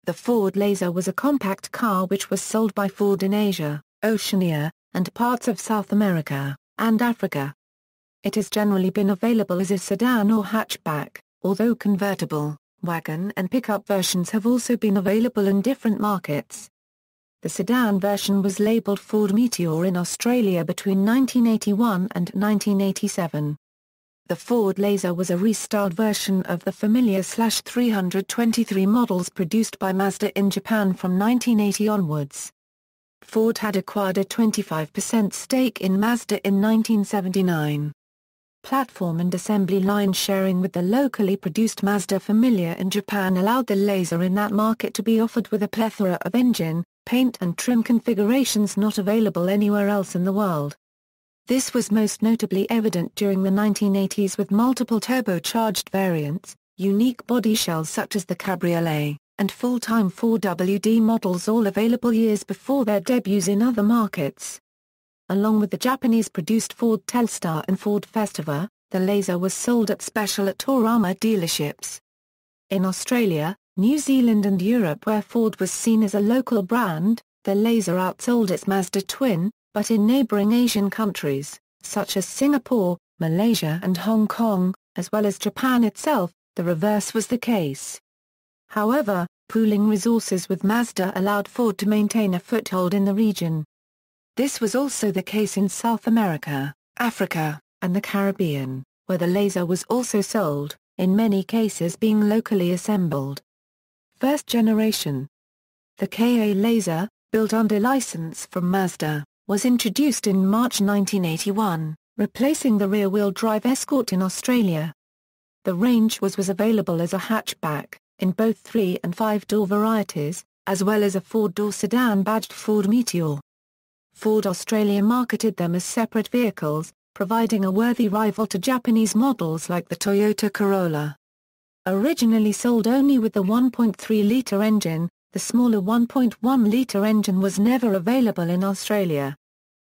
The Ford Laser was a compact car which was sold by Ford in Asia, Oceania, and parts of South America, and Africa. It has generally been available as a sedan or hatchback, although convertible, wagon and pickup versions have also been available in different markets. The sedan version was labeled Ford Meteor in Australia between 1981 and 1987. The Ford Laser was a restyled version of the Familia/323 models produced by Mazda in Japan from 1980 onwards. Ford had acquired a 25% stake in Mazda in 1979. Platform and assembly line sharing with the locally produced Mazda Familia in Japan allowed the Laser in that market to be offered with a plethora of engine, paint and trim configurations not available anywhere else in the world. This was most notably evident during the 1980s with multiple turbocharged variants, unique body shells such as the Cabriolet, and full-time 4WD models all available years before their debuts in other markets. Along with the Japanese-produced Ford Telstar and Ford Festiva, the Laser was sold at special Autorama dealerships. In Australia, New Zealand and Europe where Ford was seen as a local brand, the Laser outsold its Mazda twin, but in neighbouring Asian countries, such as Singapore, Malaysia and Hong Kong, as well as Japan itself, the reverse was the case. However, pooling resources with Mazda allowed Ford to maintain a foothold in the region. This was also the case in South America, Africa, and the Caribbean, where the Laser was also sold, in many cases being locally assembled. First generation. The KA Laser, built under license from Mazda, was introduced in March 1981, replacing the rear-wheel drive Escort in Australia. The range was available as a hatchback, in both 3- and 5-door varieties, as well as a 4-door sedan badged Ford Meteor. Ford Australia marketed them as separate vehicles, providing a worthy rival to Japanese models like the Toyota Corolla. Originally sold only with the 1.3-litre engine, the smaller 1.1-litre engine was never available in Australia.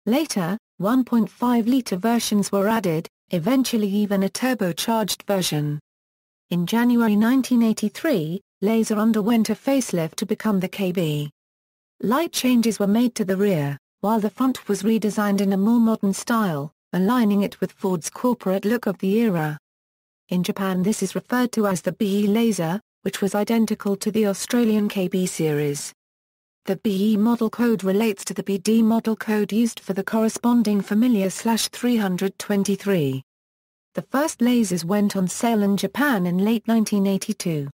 Later, 1.5-litre versions were added, eventually even a turbocharged version. In January 1983, Laser underwent a facelift to become the KB. Light changes were made to the rear, while the front was redesigned in a more modern style, aligning it with Ford's corporate look of the era. In Japan this is referred to as the BE Laser, which was identical to the Australian KB series. The BE model code relates to the BD model code used for the corresponding Familia/323. The first Lasers went on sale in Japan in late 1982.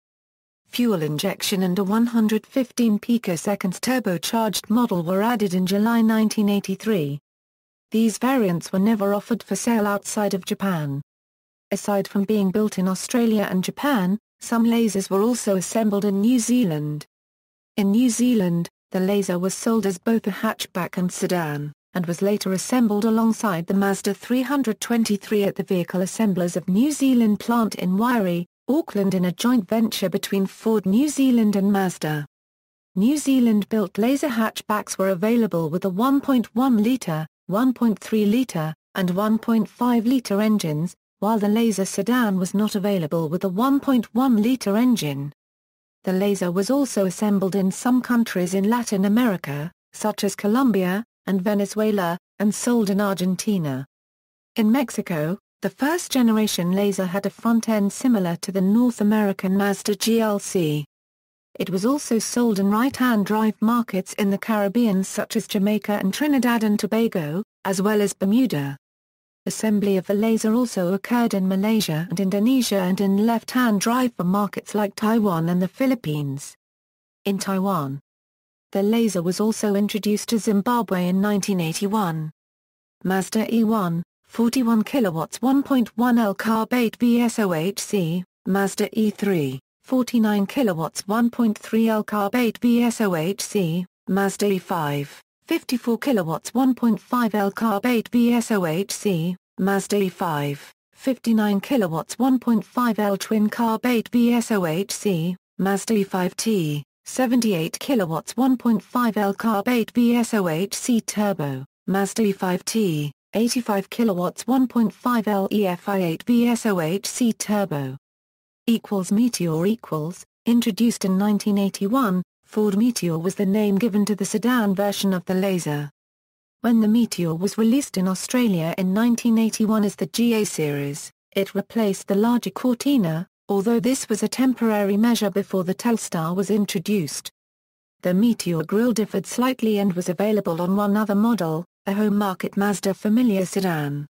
Fuel injection and a 115 picoseconds turbocharged model were added in July 1983. These variants were never offered for sale outside of Japan. Aside from being built in Australia and Japan, some Lasers were also assembled in New Zealand. In New Zealand, the Laser was sold as both a hatchback and sedan, and was later assembled alongside the Mazda 323 at the Vehicle Assemblers of New Zealand plant in Wairie, Auckland in a joint venture between Ford New Zealand and Mazda. New Zealand-built Laser hatchbacks were available with a 1.1-litre, 1.3-litre, and 1.5-litre engines, while the Laser sedan was not available with a 1.1-litre engine. The Laser was also assembled in some countries in Latin America, such as Colombia and Venezuela, and sold in Argentina. In Mexico, the first-generation Laser had a front end similar to the North American Mazda GLC. It was also sold in right-hand drive markets in the Caribbean such as Jamaica and Trinidad and Tobago, as well as Bermuda. Assembly of the Laser also occurred in Malaysia and Indonesia and in left-hand drive for markets like Taiwan and the Philippines. In Taiwan, the Laser was also introduced to Zimbabwe in 1981. Mazda E1, 41 kilowatts 1.1 L carb 8 VSOHC, Mazda E3, 49 kilowatts 1.3 L carb 8 VSOHC, Mazda E5. 54 kilowatts 1.5 L carb 8 VSOHC, Mazda E5, 59 kilowatts 1.5 L twin carb 8 VSOHC, Mazda E5T, 78 kilowatts 1.5 L carb 8 VSOHC turbo, Mazda E5T, 85 kilowatts 1.5 L EFI 8 VSOHC turbo. Meteor Introduced in 1981, Ford Meteor was the name given to the sedan version of the Laser. When the Meteor was released in Australia in 1981 as the GA series, it replaced the larger Cortina, although this was a temporary measure before the Telstar was introduced. The Meteor grille differed slightly and was available on one other model, a home-market Mazda Familia sedan.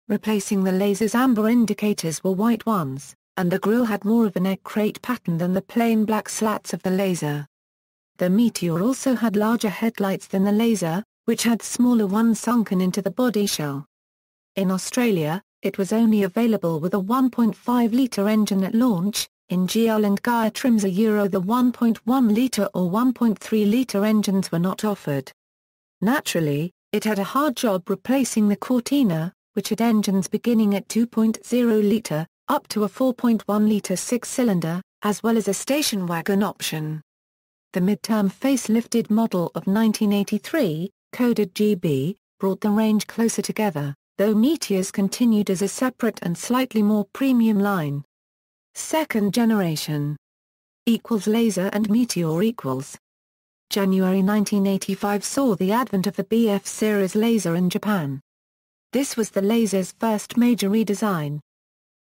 Replacing the Laser's amber indicators were white ones, and the grille had more of an egg crate pattern than the plain black slats of the Laser. The Meteor also had larger headlights than the Laser, which had smaller ones sunken into the body shell. In Australia, it was only available with a 1.5-litre engine at launch. In GL and Gaia trims the 1.1-litre or 1.3-litre engines were not offered. Naturally, it had a hard job replacing the Cortina, which had engines beginning at 2.0-litre, up to a 4.1-litre six-cylinder, as well as a station wagon option. The mid-term facelifted model of 1983, coded GB, brought the range closer together, though Meteors continued as a separate and slightly more premium line. Second generation. Laser and Meteor equals. January 1985 saw the advent of the BF series Laser in Japan. This was the Laser's first major redesign.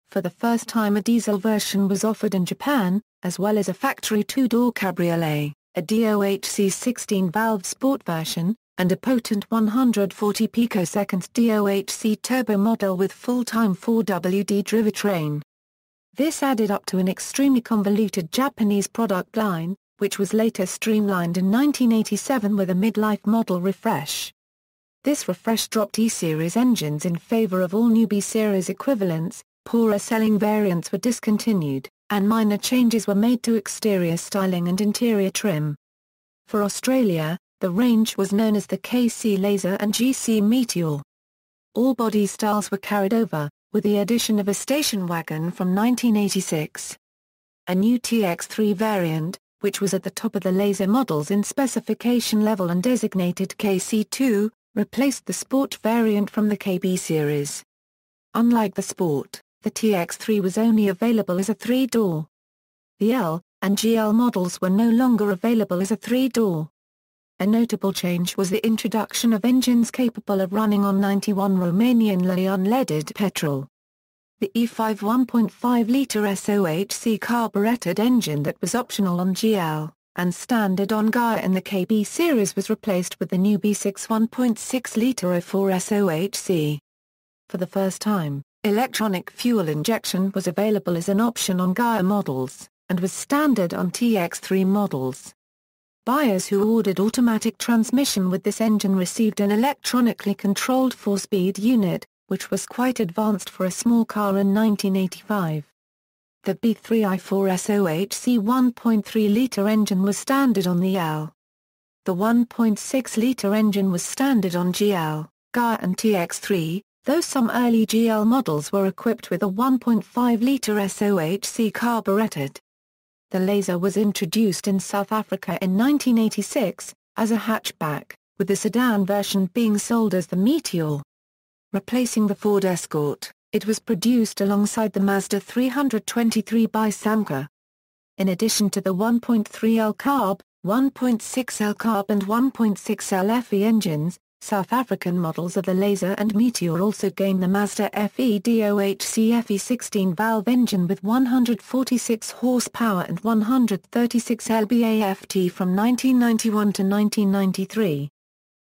For the first time a diesel version was offered in Japan, as well as a factory two-door cabriolet, a DOHC 16-valve sport version, and a potent 140 picoseconds DOHC turbo model with full-time 4WD drivetrain. This added up to an extremely convoluted Japanese product line, which was later streamlined in 1987 with a midlife model refresh. This refresh dropped E-Series engines in favor of all new B-Series equivalents, poorer-selling variants were discontinued, and minor changes were made to exterior styling and interior trim. For Australia, the range was known as the KC Laser and GC Meteor. All body styles were carried over, with the addition of a station wagon from 1986. A new TX3 variant, which was at the top of the Laser models in specification level and designated KC2, replaced the Sport variant from the KB series. Unlike the Sport, the TX3 was only available as a three-door. The L and GL models were no longer available as a three-door. A notable change was the introduction of engines capable of running on 91 Romanian Lei unleaded petrol. The E5 1.5-litre SOHC carbureted engine that was optional on GL, and standard on Gaia in the KB series was replaced with the new B6 1.6-litre 04 SOHC. For the first time, electronic fuel injection was available as an option on Gaia models, and was standard on TX3 models. Buyers who ordered automatic transmission with this engine received an electronically controlled 4-speed unit, which was quite advanced for a small car in 1985. The B3i4 SOHC 1.3-litre engine was standard on the L. The 1.6-litre engine was standard on GL, Gaia and TX3, though some early GL models were equipped with a 1.5-litre SOHC carbureted. The Laser was introduced in South Africa in 1986, as a hatchback, with the sedan version being sold as the Meteor. Replacing the Ford Escort, it was produced alongside the Mazda 323 by Samca. In addition to the 1.3L carb, 1.6L carb and 1.6L FE engines, South African models of the Laser and Meteor also gained the Mazda FE DOHC FE 16-valve engine with 146 horsepower and 136 lb-ft from 1991 to 1993.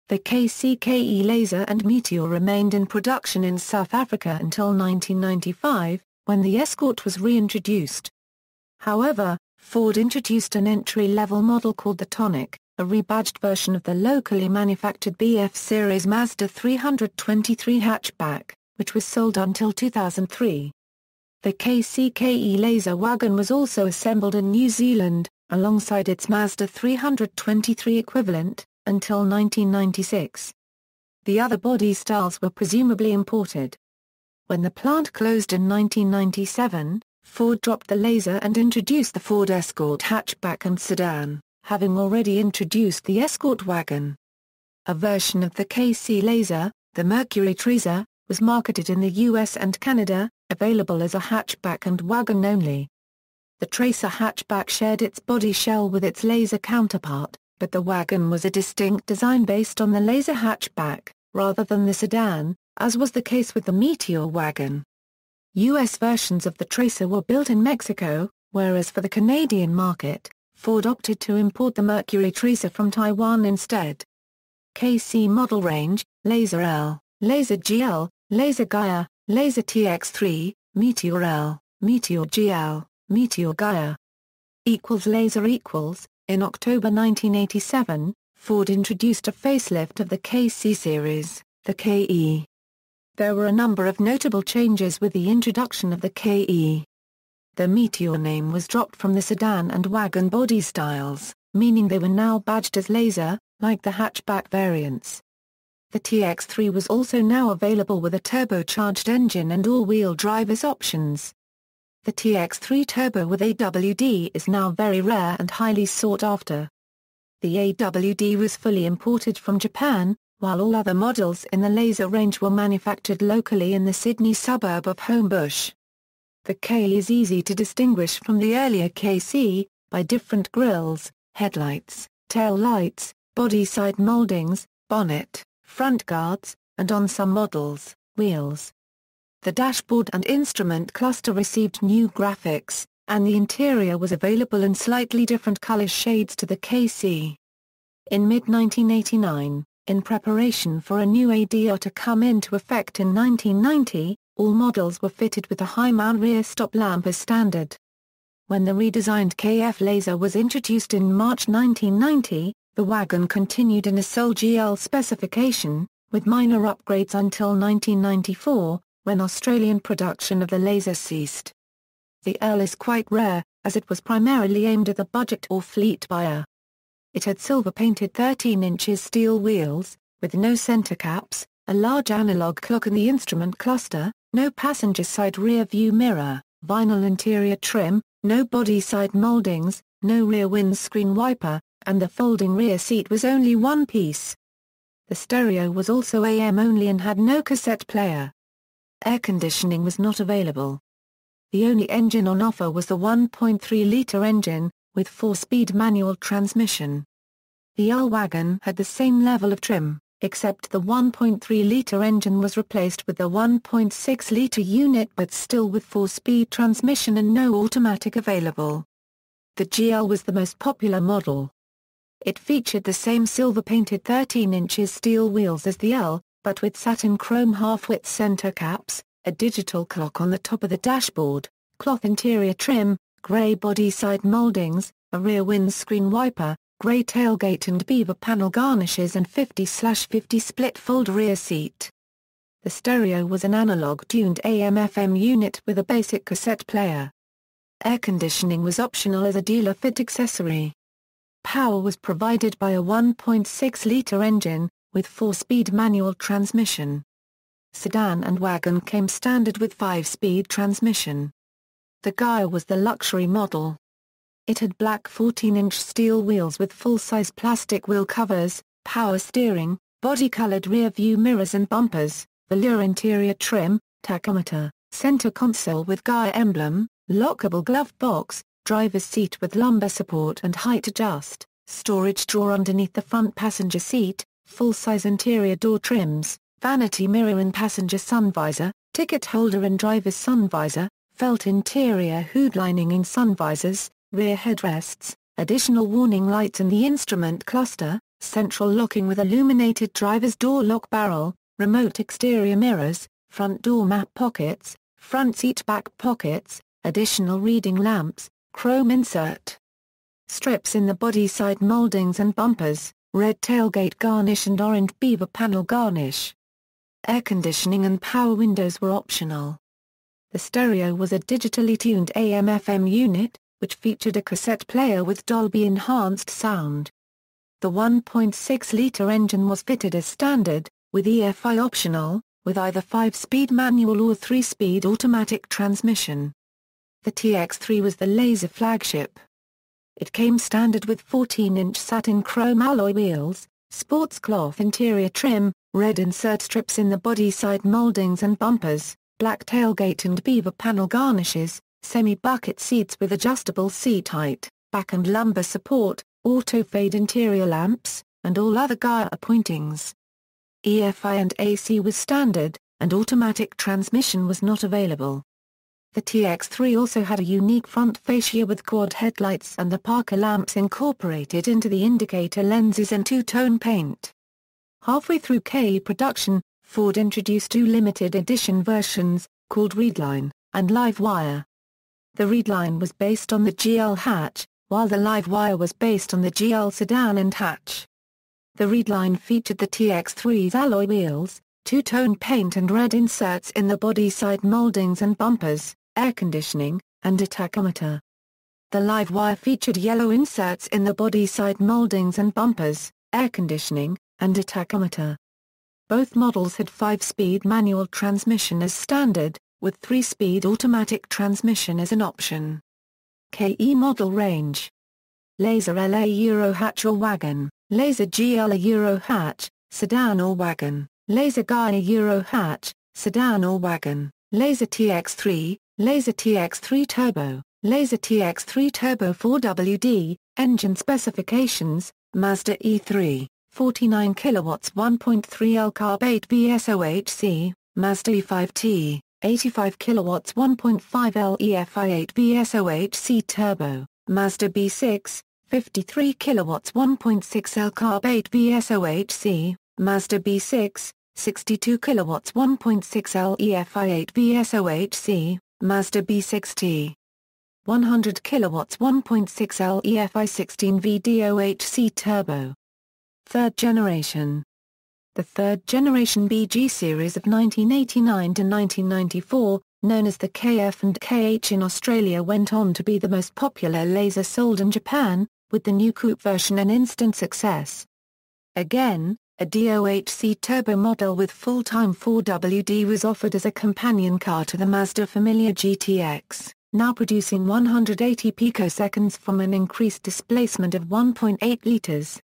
The KCKE Laser and Meteor remained in production in South Africa until 1995, when the Escort was reintroduced. However, Ford introduced an entry-level model called the Tonic, a rebadged version of the locally manufactured BF series Mazda 323 hatchback, which was sold until 2003. The KCKE Laser wagon was also assembled in New Zealand, alongside its Mazda 323 equivalent, until 1996. The other body styles were presumably imported. When the plant closed in 1997, Ford dropped the Laser and introduced the Ford Escort hatchback and sedan, having already introduced the Escort wagon. A version of the KC Laser, the Mercury Trezor, was marketed in the US and Canada, available as a hatchback and wagon only. The Tracer hatchback shared its body shell with its Laser counterpart, but the wagon was a distinct design based on the Laser hatchback, rather than the sedan, as was the case with the Meteor wagon. U.S. versions of the Tracer were built in Mexico, whereas for the Canadian market, Ford opted to import the Mercury Tracer from Taiwan instead. KC model range: Laser L, Laser GL, Laser Gaia, Laser TX3, Meteor L, Meteor GL, Meteor Gaia. Laser In October 1987, Ford introduced a facelift of the KC series, the KE. There were a number of notable changes with the introduction of the KE. The Meteor name was dropped from the sedan and wagon body styles, meaning they were now badged as Laser, like the hatchback variants. The TX3 was also now available with a turbocharged engine and all-wheel drive as options. The TX3 Turbo with AWD is now very rare and highly sought after. The AWD was fully imported from Japan, while all other models in the Laser range were manufactured locally in the Sydney suburb of Homebush. The K is easy to distinguish from the earlier KC, by different grilles, headlights, tail lights, body side moldings, bonnet, front guards, and on some models, wheels. The dashboard and instrument cluster received new graphics, and the interior was available in slightly different color shades to the KC. In mid-1989, in preparation for a new ADR to come into effect in 1990, all models were fitted with a high-mount rear stop lamp as standard. When the redesigned KF Laser was introduced in March 1990, the wagon continued in a sole GL specification, with minor upgrades until 1994, when Australian production of the Laser ceased. The L is quite rare, as it was primarily aimed at the budget or fleet buyer. It had silver-painted 13-inch steel wheels, with no center caps, a large analog clock in the instrument cluster, no passenger side rear view mirror, vinyl interior trim, no body side moldings, no rear windscreen wiper, and the folding rear seat was only one piece. The stereo was also AM only and had no cassette player. Air conditioning was not available. The only engine on offer was the 1.3-liter engine, with 4-speed manual transmission. The L wagon had the same level of trim, except the 1.3-liter engine was replaced with the 1.6-liter unit but still with 4-speed transmission and no automatic available. The GL was the most popular model. It featured the same silver-painted 13-inch steel wheels as the L, but with satin chrome half-width center caps, a digital clock on the top of the dashboard, cloth interior trim, gray body side moldings, a rear windscreen wiper, gray tailgate and beaver panel garnishes and 50/50 split fold rear seat. The stereo was an analog-tuned AM/FM unit with a basic cassette player. Air conditioning was optional as a dealer-fit accessory. Power was provided by a 1.6-liter engine, with 4-speed manual transmission. Sedan and wagon came standard with 5-speed transmission. The Gaia was the luxury model. It had black 14-inch steel wheels with full-size plastic wheel covers, power steering, body-colored rear-view mirrors and bumpers, velour interior trim, tachometer, center console with Gaia emblem, lockable glove box, driver's seat with lumbar support and height adjust, storage drawer underneath the front passenger seat, full-size interior door trims, vanity mirror and passenger sun visor, ticket holder and driver's sun visor, felt interior hood lining in sun visors, rear headrests, additional warning lights in the instrument cluster, central locking with illuminated driver's door lock barrel, remote exterior mirrors, front door map pockets, front seat back pockets, additional reading lamps, chrome insert strips in the body side moldings and bumpers, red tailgate garnish and orange beaver panel garnish. Air conditioning and power windows were optional. The stereo was a digitally tuned AM/FM unit, which featured a cassette player with Dolby-enhanced sound. The 1.6-liter engine was fitted as standard, with EFI optional, with either 5-speed manual or 3-speed automatic transmission. The TX3 was the Laser flagship. It came standard with 14-inch satin chrome alloy wheels, sports cloth interior trim, red insert strips in the body side moldings and bumpers, black tailgate and beaver panel garnishes, semi-bucket seats with adjustable seat height, back and lumbar support, auto-fade interior lamps, and all other gear appointings. EFI and AC was standard, and automatic transmission was not available. The TX3 also had a unique front fascia with quad headlights and the Parker lamps incorporated into the indicator lenses and two-tone paint. Halfway through KE production, Ford introduced two limited edition versions, called Redline and Livewire. The Redline was based on the GL hatch, while the Livewire was based on the GL sedan and hatch. The Redline featured the TX3's alloy wheels, two-tone paint and red inserts in the body side moldings and bumpers, air conditioning, and a tachometer. The Livewire featured yellow inserts in the body side moldings and bumpers, air conditioning, and a tachometer. Both models had 5-speed manual transmission as standard, with 3-speed automatic transmission as an option. KE model range: Laser LA Euro hatch or wagon, Laser GL Euro hatch, sedan or wagon, Laser Gaia Euro hatch, sedan or wagon, Laser TX3, Laser TX3 Turbo, Laser TX3 Turbo 4WD. Engine specifications: Mazda E3, 49 kilowatts 1.3 L carb 8 BSOHC, Mazda E5T, 85 kilowatts 1.5 L EFI 8 BSOHC Turbo, Mazda B6, 53 kilowatts 1.6 L carb 8 BSOHC, Mazda B6, 62 kilowatts 1.6 L EFI 8 BSOHC, Mazda B6T. 100 kilowatts 1.6 L EFI 16 VDOHC Turbo. Third generation. The third generation BG series of 1989 to 1994, known as the KF and KH in Australia, went on to be the most popular Laser sold in Japan, with the new coupe version an instant success. Again, a DOHC turbo model with full-time 4WD was offered as a companion car to the Mazda Familia GTX, now producing 180 picoseconds from an increased displacement of 1.8 litres.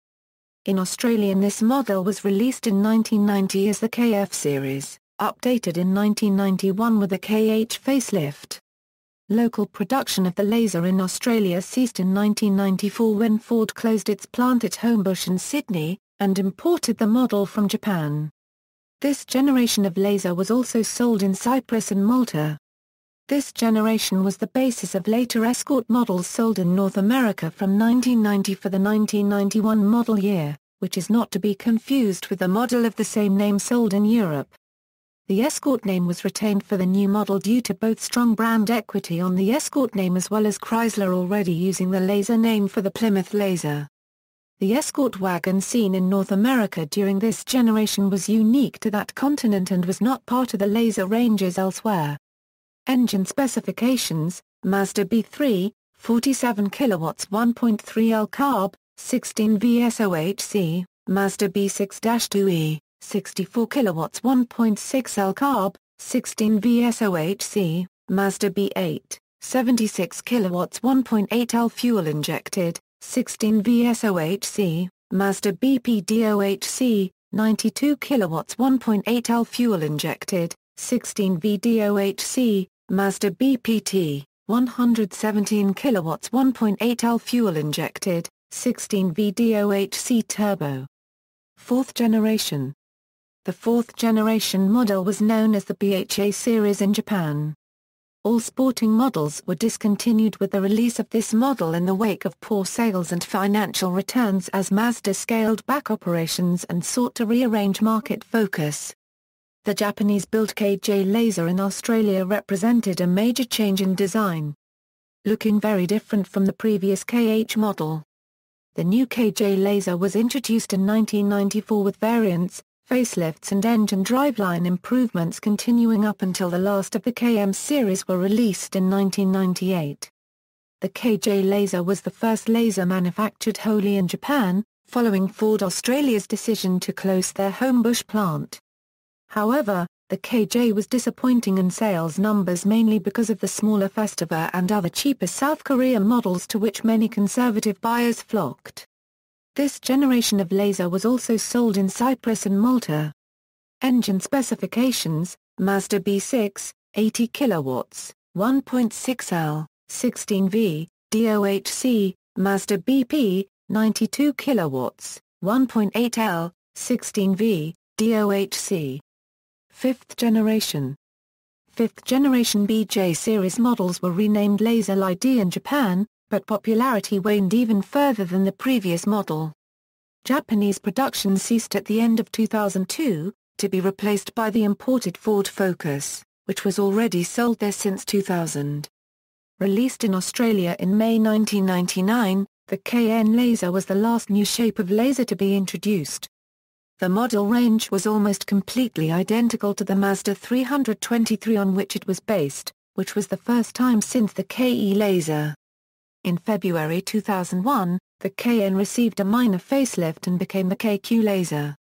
In Australia this model was released in 1990 as the KF series, updated in 1991 with a KH facelift. Local production of the Laser in Australia ceased in 1994 when Ford closed its plant at Homebush in Sydney, and imported the model from Japan. This generation of Laser was also sold in Cyprus and Malta. This generation was the basis of later Escort models sold in North America from 1990 for the 1991 model year, which is not to be confused with the model of the same name sold in Europe. The Escort name was retained for the new model due to both strong brand equity on the Escort name as well as Chrysler already using the Laser name for the Plymouth Laser. The Escort wagon seen in North America during this generation was unique to that continent and was not part of the Laser ranges elsewhere. Engine specifications: Mazda B3, 47 kilowatts 1.3 L carb, 16 VSOHC, Mazda B6-2E, 64 kilowatts 1.6 L carb, 16 VSOHC, Mazda B8, 76 kilowatts 1.8 L fuel injected, 16 VSOHC, Mazda BP-DOHC, 92 kilowatts 1.8 L fuel injected, 16 VDOHC, Mazda BPT, 117 kilowatts 1.8 L fuel injected, 16 VDOHC turbo. Fourth generation. The fourth generation model was known as the BHA series in Japan. All sporting models were discontinued with the release of this model in the wake of poor sales and financial returns as Mazda scaled back operations and sought to rearrange market focus. The Japanese-built KJ Laser in Australia represented a major change in design, looking very different from the previous KH model. The new KJ Laser was introduced in 1994 with variants, facelifts and engine driveline improvements continuing up until the last of the KM series were released in 1998. The KJ Laser was the first Laser manufactured wholly in Japan, following Ford Australia's decision to close their Homebush plant. However, the KJ was disappointing in sales numbers mainly because of the smaller Festiva and other cheaper South Korea models to which many conservative buyers flocked. This generation of Laser was also sold in Cyprus and Malta. Engine specifications: Mazda B6, 80 kilowatts, 1.6L, 16V, DOHC, Mazda BP, 92 kilowatts, 1.8L, 16V, DOHC. Fifth generation. Fifth generation BJ series models were renamed Laser LiD in Japan, but popularity waned even further than the previous model. Japanese production ceased at the end of 2002, to be replaced by the imported Ford Focus, which was already sold there since 2000. Released in Australia in May 1999, the KN Laser was the last new shape of Laser to be introduced. The model range was almost completely identical to the Mazda 323 on which it was based, which was the first time since the KE Laser. In February 2001, the KN received a minor facelift and became the KQ Laser.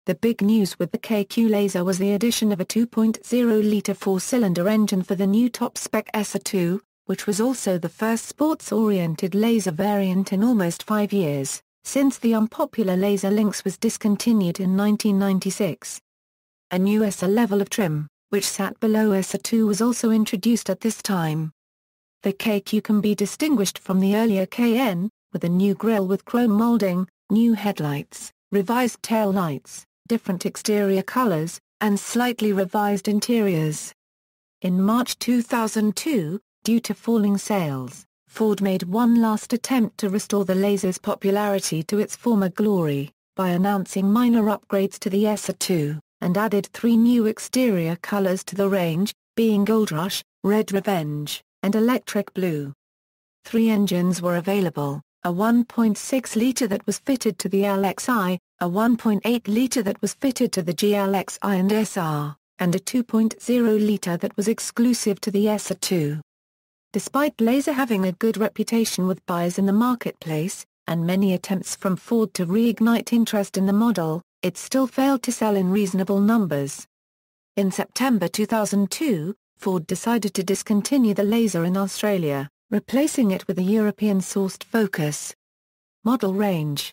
The big news with the KQ Laser was the addition of a 2.0-litre four-cylinder engine for the new top-spec SA2, which was also the first sports-oriented Laser variant in almost 5 years, since the unpopular Laser Lynx was discontinued in 1996. A new SA level of trim, which sat below SA2, was also introduced at this time. The KQ can be distinguished from the earlier KN, with a new grille with chrome molding, new headlights, revised tail lights, different exterior colors, and slightly revised interiors. In March 2002, due to falling sales, Ford made one last attempt to restore the Laser's popularity to its former glory, by announcing minor upgrades to the SA2, and added 3 new exterior colors to the range, being Gold Rush, Red Revenge, and Electric Blue. 3 engines were available, a 1.6-litre that was fitted to the LXi, a 1.8-litre that was fitted to the GLXi and SR, and a 2.0-litre that was exclusive to the SA2. Despite Laser having a good reputation with buyers in the marketplace, and many attempts from Ford to reignite interest in the model, it still failed to sell in reasonable numbers. In September 2002, Ford decided to discontinue the Laser in Australia, replacing it with a European-sourced Focus. Model range: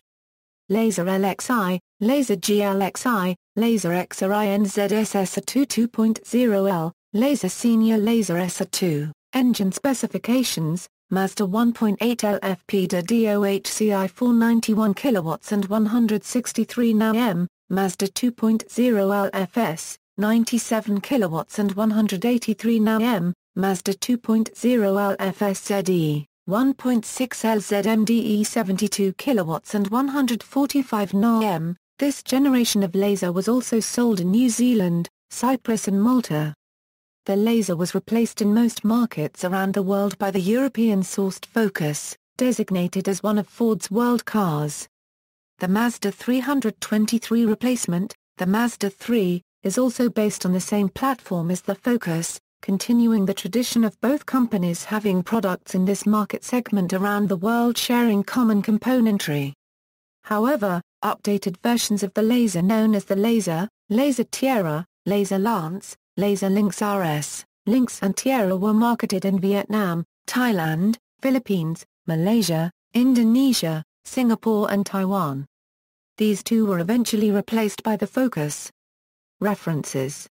Laser LXi, Laser GLXi, Laser XRINZS SA2 2.0L, Laser Senior Laser SA2. Engine specifications: Mazda 1.8L FPDA DOHCi 491 kW and 163 Nm, Mazda 2.0L FS, 97 kW and 183 Nm, Mazda 2.0L FS ZE, 1.6L ZMDE 72 kW and 145 Nm. This generation of Laser was also sold in New Zealand, Cyprus and Malta. The Laser was replaced in most markets around the world by the European-sourced Focus, designated as one of Ford's world cars. The Mazda 323 replacement, the Mazda 3, is also based on the same platform as the Focus, continuing the tradition of both companies having products in this market segment around the world sharing common componentry. However, updated versions of the Laser known as the Laser, Laser Tiara, Laser Lance, Laser Lynx RS, Lynx and Tiara were marketed in Vietnam, Thailand, Philippines, Malaysia, Indonesia, Singapore and Taiwan. These two were eventually replaced by the Focus. References